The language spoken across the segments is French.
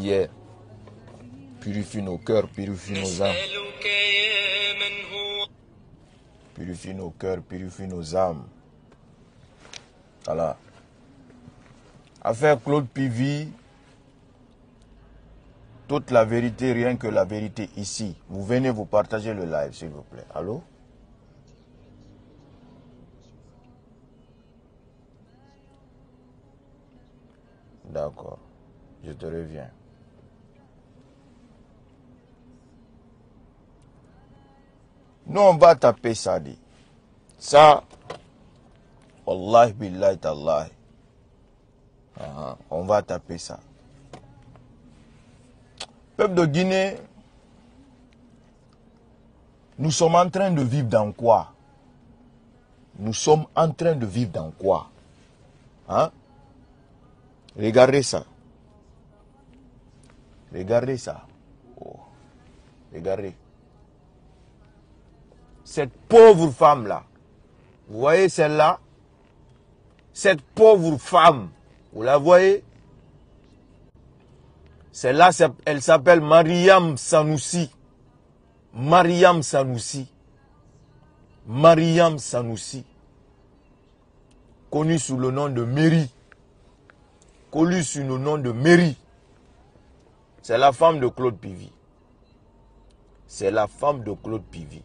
prière. Purifie nos cœurs, purifie nos âmes. Purifie nos cœurs, purifie nos âmes. Voilà. Affaire Claude Pivy, toute la vérité, rien que la vérité ici. Vous venez vous partager le live, s'il vous plaît. Allô? D'accord. Je te reviens. Nous, on va taper ça, dit. Ça, Wallahi billahi tallahi. On va taper ça. Peuple de Guinée, nous sommes en train de vivre dans quoi? Nous sommes en train de vivre dans quoi? Hein? Regardez ça. Regardez ça. Oh. Regardez. Cette pauvre femme-là. Vous voyez celle-là? Cette pauvre femme. Vous la voyez? Celle-là, elle s'appelle Mariam Sanoussi. Mariam Sanoussi. Mariam Sanoussi. Connue sous le nom de Mary. Connue sous le nom de Mary. C'est la femme de Claude Pivy. C'est la femme de Claude Pivy.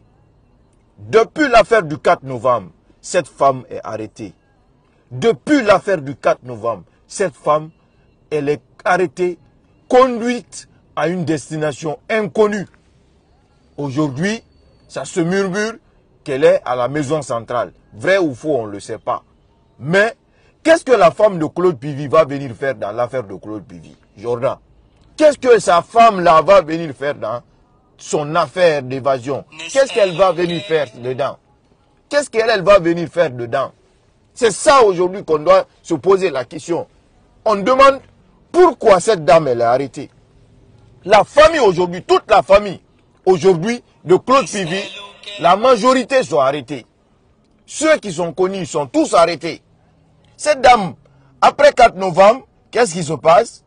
Depuis l'affaire du 4 novembre, cette femme est arrêtée. Depuis l'affaire du 4 novembre, cette femme, elle est arrêtée, conduite à une destination inconnue. Aujourd'hui, ça se murmure qu'elle est à la maison centrale. Vrai ou faux, on ne le sait pas. Mais, qu'est-ce que la femme de Claude Pivy va venir faire dans l'affaire de Claude Pivy? Jordan, qu'est-ce que sa femme-là va venir faire dans son affaire d'évasion? Qu'est-ce qu'elle va venir faire dedans? Qu'est-ce qu'elle va venir faire dedans? C'est ça aujourd'hui qu'on doit se poser la question. On demande pourquoi cette dame elle est arrêtée. La famille aujourd'hui, toute la famille aujourd'hui de Claude Pivy, la majorité sont arrêtés. Ceux qui sont connus sont tous arrêtés. Cette dame, après 4 novembre, qu'est-ce qui se passe?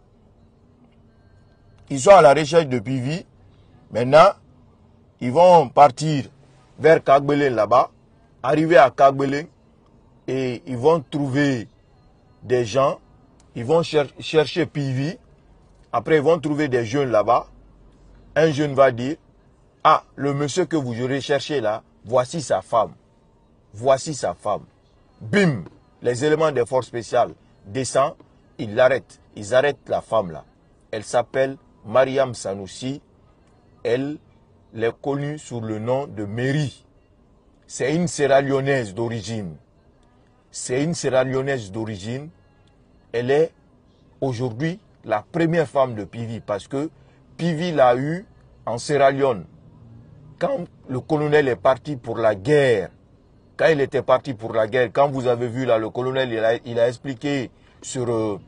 Ils sont à la recherche de Pivy. Maintenant, ils vont partir vers Kagbelin là-bas, arriver à Kagbelin, et ils vont trouver des gens, ils vont chercher Pivy. Après, ils vont trouver des jeunes là-bas. Un jeune va dire, ah, le monsieur que vous aurez cherché là, voici sa femme. Voici sa femme. Bim, les éléments des forces spéciales descendent, ils l'arrêtent. Ils arrêtent la femme là. Elle s'appelle Mariam Sanoussi. Elle est connue sous le nom de Mary. C'est une Sierra-Léonaise d'origine. C'est une Sierra-Léonaise d'origine. Elle est aujourd'hui la première femme de Pivy parce que Pivy l'a eu en Sierra Leone. Quand le colonel est parti pour la guerre, quand il était parti pour la guerre, quand vous avez vu là, le colonel, il a expliqué sur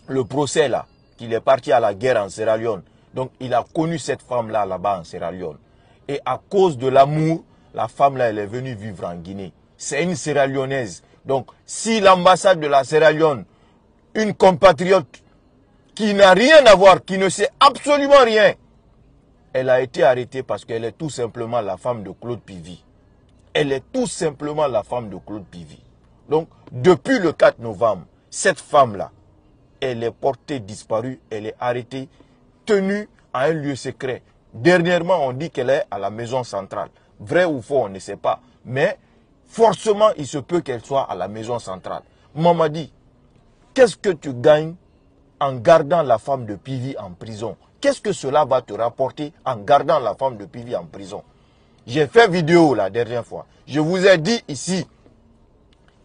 le procès là, qu'il est parti à la guerre en Sierra Leone. Donc il a connu cette femme-là, là-bas en Sierra Leone. Et à cause de l'amour, la femme-là, elle est venue vivre en Guinée. C'est une Sierra-Léonaise. Donc si l'ambassade de la Sierra Leone, une compatriote qui n'a rien à voir, qui ne sait absolument rien, elle a été arrêtée parce qu'elle est tout simplement la femme de Claude Pivy. Elle est tout simplement la femme de Claude Pivy. Donc, depuis le 4 novembre, cette femme-là, elle est portée disparue, elle est arrêtée, tenue à un lieu secret. Dernièrement, on dit qu'elle est à la maison centrale. Vrai ou faux, on ne sait pas. Mais, forcément, il se peut qu'elle soit à la maison centrale. Maman dit, qu'est-ce que tu gagnes en gardant la femme de Pivy en prison? Qu'est-ce que cela va te rapporter en gardant la femme de Pivy en prison? J'ai fait vidéo la dernière fois. Je vous ai dit ici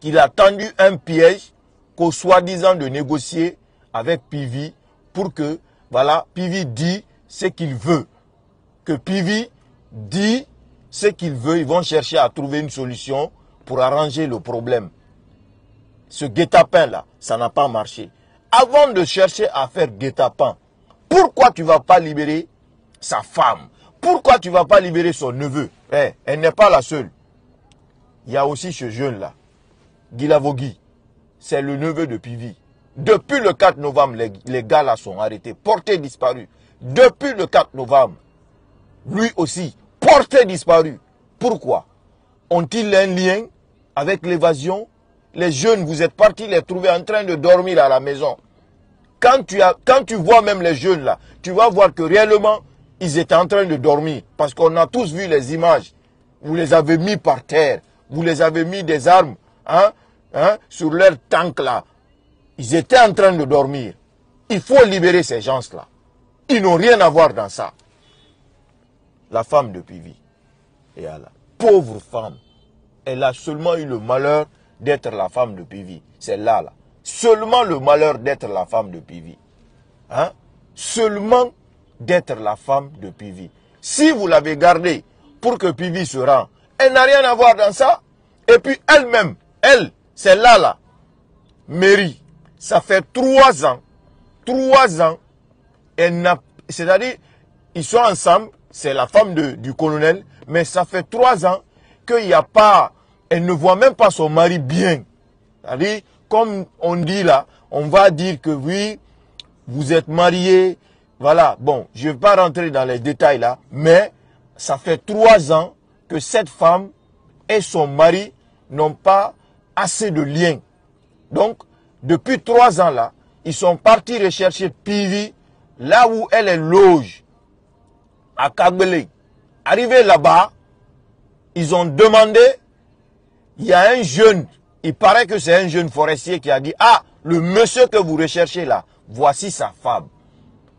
qu'il a tendu un piège qu'au soi-disant de négocier avec Pivy pour que, voilà, Pivy dit ce qu'il veut. Que Pivy dit ce qu'il veut. Ils vont chercher à trouver une solution pour arranger le problème. Ce guet-apens là, ça n'a pas marché. Avant de chercher à faire guet-apens, pourquoi tu ne vas pas libérer sa femme? Pourquoi tu ne vas pas libérer son neveu? Elle n'est pas la seule. Il y a aussi ce jeune-là, Guy Lavogui. C'est le neveu de Pivy. Depuis le 4 novembre, les gars là sont arrêtés, portés disparus. Depuis le 4 novembre, lui aussi, porté disparu. Pourquoi? Ont-ils un lien avec l'évasion? Les jeunes, vous êtes partis les trouver en train de dormir à la maison. Quand tu vois même les jeunes là, tu vas voir que réellement, ils étaient en train de dormir. Parce qu'on a tous vu les images. Vous les avez mis par terre. Vous les avez mis des armes sur leur tank là. Ils étaient en train de dormir. Il faut libérer ces gens-là. Ils n'ont rien à voir dans ça. La femme de Pivi, et la pauvre femme, elle a seulement eu le malheur d'être la femme de Pivi. C'est là. Seulement le malheur d'être la femme de Pivi. Seulement d'être la femme de Pivi. Si vous l'avez gardée pour que Pivi se rende, elle n'a rien à voir dans ça. Et puis elle-même, c'est là, Mary, ça fait 3 ans, c'est-à-dire, ils sont ensemble, c'est la femme du colonel, mais ça fait 3 ans qu'il n'y a pas, elle ne voit même pas son mari bien. C'est-à-dire, comme on dit là, on va dire que oui, vous êtes mariés, voilà, bon, je ne vais pas rentrer dans les détails là, mais ça fait 3 ans que cette femme et son mari n'ont pas assez de liens. Donc, depuis 3 ans là, ils sont partis rechercher Pivi, là où elle est loge, à Kagbele. Arrivé là-bas, ils ont demandé, il y a un jeune, il paraît que c'est un jeune forestier qui a dit, ah, le monsieur que vous recherchez là, voici sa femme.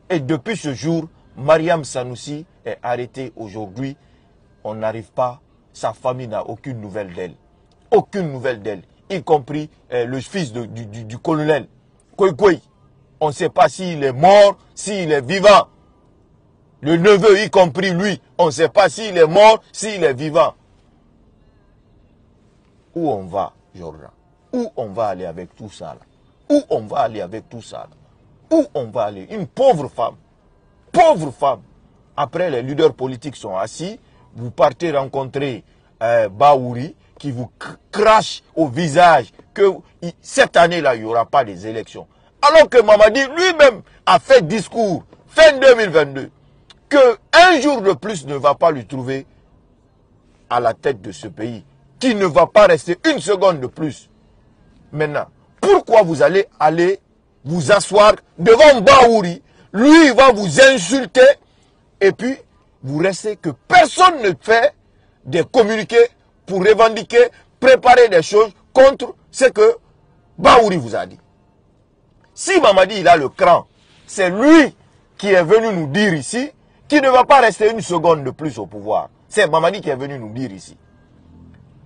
Et depuis ce jour, Mariam Sanoussi est arrêtée aujourd'hui. On n'arrive pas, sa famille n'a aucune nouvelle d'elle. Aucune nouvelle d'elle, y compris le fils du colonel. Koikoui. On ne sait pas s'il est mort, s'il est vivant. Le neveu, y compris lui, on ne sait pas s'il est mort, s'il est vivant. Où on va, Jordan? Où on va aller avec tout ça là? Où on va aller avec tout ça là? Où on va aller? Une pauvre femme. Pauvre femme. Après, les leaders politiques sont assis. Vous partez rencontrer Baouri qui vous crache au visage que cette année-là, il n'y aura pas des élections. Alors que Mamadi lui-même a fait discours fin 2022 qu'un jour de plus ne va pas lui trouver à la tête de ce pays, qu'il ne va pas rester une seconde de plus. Maintenant, pourquoi vous allez vous asseoir devant Baouri? Lui, il va vous insulter et puis vous restez que personne ne fait des communiqués pour revendiquer, préparer des choses contre ce que Baouri vous a dit. Si Mamadi il a le cran, c'est lui qui est venu nous dire ici qu'il ne va pas rester une seconde de plus au pouvoir. C'est Mamadi qui est venu nous dire ici.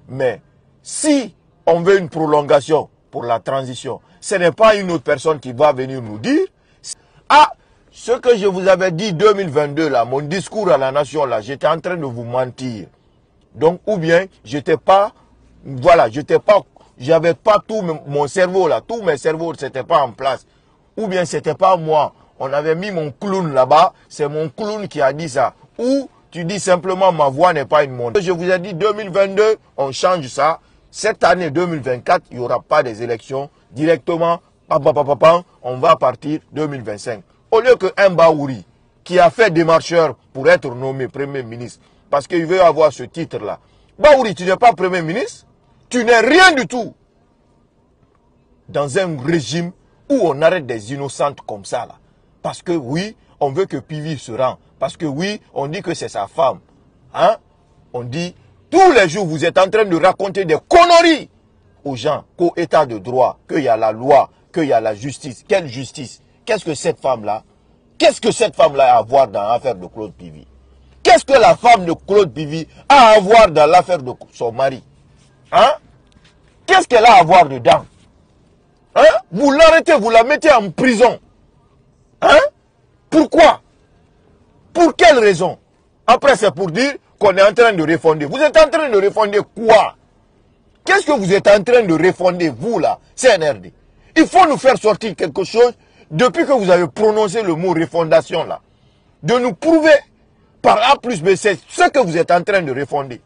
Mais si on veut une prolongation pour la transition, ce n'est pas une autre personne qui va venir nous dire « Ah, ce que je vous avais dit 2022, là, mon discours à la nation, là, j'étais en train de vous mentir. » Donc, ou bien, j'étais pas, voilà, j'avais pas tout mon cerveau là, tous mes cerveaux, c'était pas en place. Ou bien, c'était pas moi. On avait mis mon clown là-bas, c'est mon clown qui a dit ça. Ou, tu dis simplement, ma voix n'est pas une montre. Je vous ai dit, 2022, on change ça. Cette année 2024, il n'y aura pas des élections. Directement, on va partir 2025. Au lieu qu'un Baouri, qui a fait démarcheur pour être nommé Premier ministre, parce qu'il veut avoir ce titre-là. Baouri, tu n'es pas Premier ministre, tu n'es rien du tout. Dans un régime où on arrête des innocentes comme ça, là. Parce que oui, on veut que Pivi se rende. Parce que oui, on dit que c'est sa femme. Hein? On dit, tous les jours, vous êtes en train de raconter des conneries aux gens, qu'au état de droit, qu'il y a la loi, qu'il y a la justice. Quelle justice? Qu'est-ce que cette femme-là a à voir dans l'affaire de Claude Pivi? Qu'est-ce que la femme de Claude Pivi a à voir dans l'affaire de son mari? Hein? Qu'est-ce qu'elle a à voir dedans? Hein? Vous l'arrêtez, vous la mettez en prison. Hein? Pourquoi? Pour quelle raison? Après, c'est pour dire qu'on est en train de refonder. Vous êtes en train de refonder quoi? Qu'est-ce que vous êtes en train de refonder, vous là, CNRD? Il faut nous faire sortir quelque chose depuis que vous avez prononcé le mot refondation là. De nous prouver par A plus B, ce que vous êtes en train de refonder.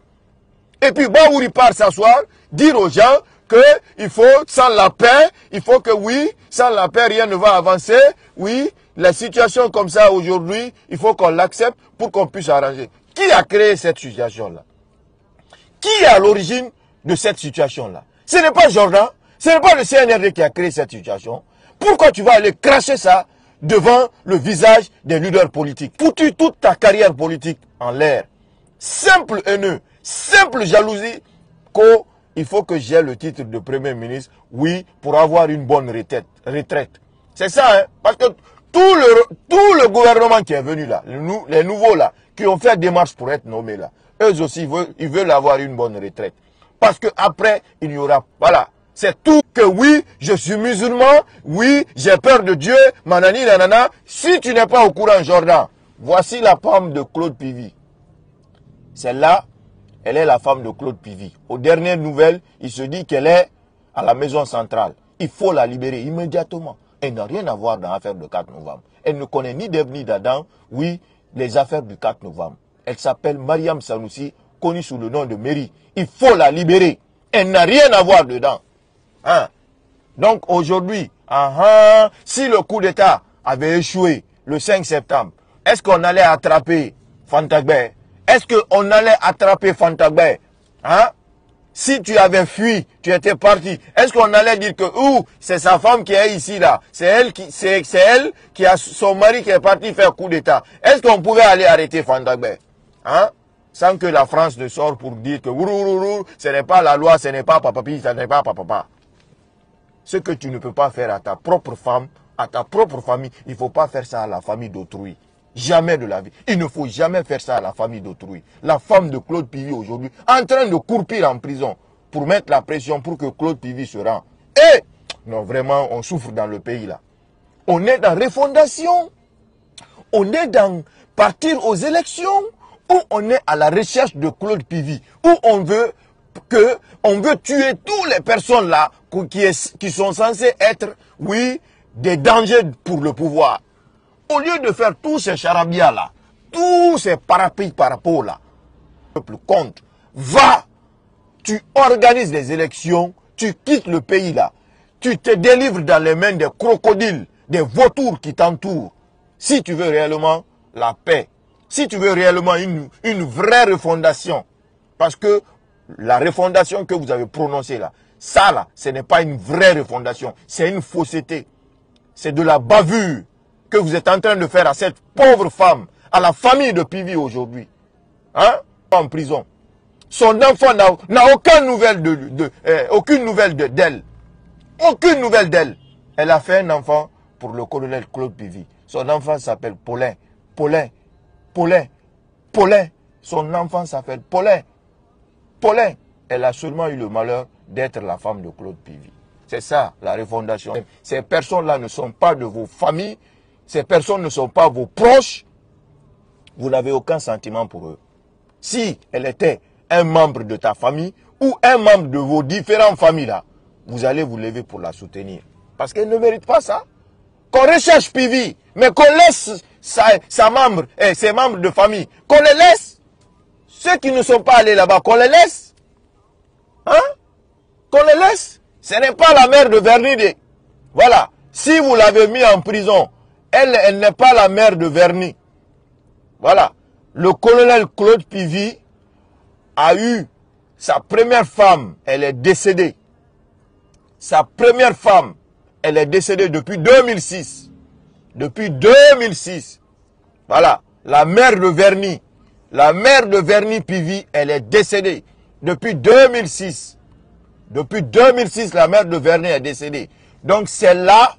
Et puis Baouri part s'asseoir, dire aux gens il faut, sans la paix, il faut que oui, sans la paix, rien ne va avancer. Oui, la situation comme ça aujourd'hui, il faut qu'on l'accepte pour qu'on puisse arranger. Qui a créé cette situation-là? Qui est à l'origine de cette situation-là? Ce n'est pas Jordan, ce n'est pas le CNRD qui a créé cette situation. Pourquoi tu vas aller cracher ça devant le visage des leaders politiques? Foutu toute ta carrière politique en l'air. Simple haineux, simple jalousie, qu'il faut que j'ai le titre de Premier ministre, oui, pour avoir une bonne retraite. C'est ça, hein, parce que tout le gouvernement qui est venu là, les nouveaux là, qui ont fait démarche pour être nommés là, eux aussi, ils veulent avoir une bonne retraite. Parce que après, il y aura, voilà, c'est tout que oui, je suis musulman, oui, j'ai peur de Dieu, manani, nanana. Si tu n'es pas au courant, Jordan, voici la femme de Claude Pivy. Celle-là, elle est la femme de Claude Pivy. Aux dernières nouvelles, il se dit qu'elle est à la maison centrale. Il faut la libérer immédiatement. Elle n'a rien à voir dans l'affaire du 4 novembre. Elle ne connaît ni d'Ève ni d'Adam, oui, les affaires du 4 novembre. Elle s'appelle Mariam Sanoussi, connue sous le nom de Mary. Il faut la libérer. Elle n'a rien à voir dedans. Hein? Donc aujourd'hui, si le coup d'État avait échoué le 5 septembre, est-ce qu'on allait attraper Fantagbe? Est-ce qu'on allait attraper Fantagbe? Hein? Si tu avais fui, tu étais parti, est-ce qu'on allait dire que c'est sa femme qui est ici là? C'est elle qui a son mari qui est parti faire coup d'État. Est-ce qu'on pouvait aller arrêter Fantagbe? Hein? Sans que la France ne sorte pour dire que ce n'est pas la loi, ce n'est pas papapi, ce n'est pas papa. Ce que tu ne peux pas faire à ta propre femme, à ta propre famille, il ne faut pas faire ça à la famille d'autrui. Jamais de la vie. Il ne faut jamais faire ça à la famille d'autrui. La femme de Claude Pivy aujourd'hui, en train de croupir en prison pour mettre la pression pour que Claude Pivy se rende. Et, non, vraiment, on souffre dans le pays là. On est dans refondation. On est dans partir aux élections. Où on est à la recherche de Claude Pivy. Où on veut tuer toutes les personnes là qui sont censées être, oui, des dangers pour le pouvoir. Au lieu de faire tous ces charabia là, tous ces parapluies par rapport là, le peuple compte, tu organises les élections, tu quittes le pays là, tu te délivres dans les mains des crocodiles, des vautours qui t'entourent. Si tu veux réellement la paix, si tu veux réellement une vraie refondation, parce que la refondation que vous avez prononcée là, ça là, ce n'est pas une vraie refondation, c'est une fausseté, c'est de la bavure que vous êtes en train de faire à cette pauvre femme, à la famille de Pivy aujourd'hui, hein, en prison. Son enfant n'a aucune nouvelle d'elle. Aucune nouvelle d'elle. Elle a fait un enfant pour le colonel Claude Pivy. Son enfant s'appelle Paulin. Son enfant s'appelle Paulin. Elle a seulement eu le malheur d'être la femme de Claude Pivy. C'est ça, la refondation. Ces personnes-là ne sont pas de vos familles. Ces personnes ne sont pas vos proches. Vous n'avez aucun sentiment pour eux. Si elle était un membre de ta famille ou un membre de vos différentes familles-là, vous allez vous lever pour la soutenir. Parce qu'elle ne mérite pas ça. Qu'on recherche Pivy, mais qu'on laisse ses membres de famille, qu'on les laisse. Ceux qui ne sont pas allés là-bas, qu'on les laisse. Hein? Qu'on les laisse. Ce n'est pas la mère de Vernide. Voilà. Si vous l'avez mis en prison, elle n'est pas la mère de Verny. Voilà. Le colonel Claude Pivy a eu sa première femme, elle est décédée. Sa première femme, elle est décédée depuis 2006. Depuis 2006. Voilà. La mère de Verny. La mère de Verny Pivy, elle est décédée depuis 2006. Depuis 2006, la mère de Verny est décédée. Donc celle-là,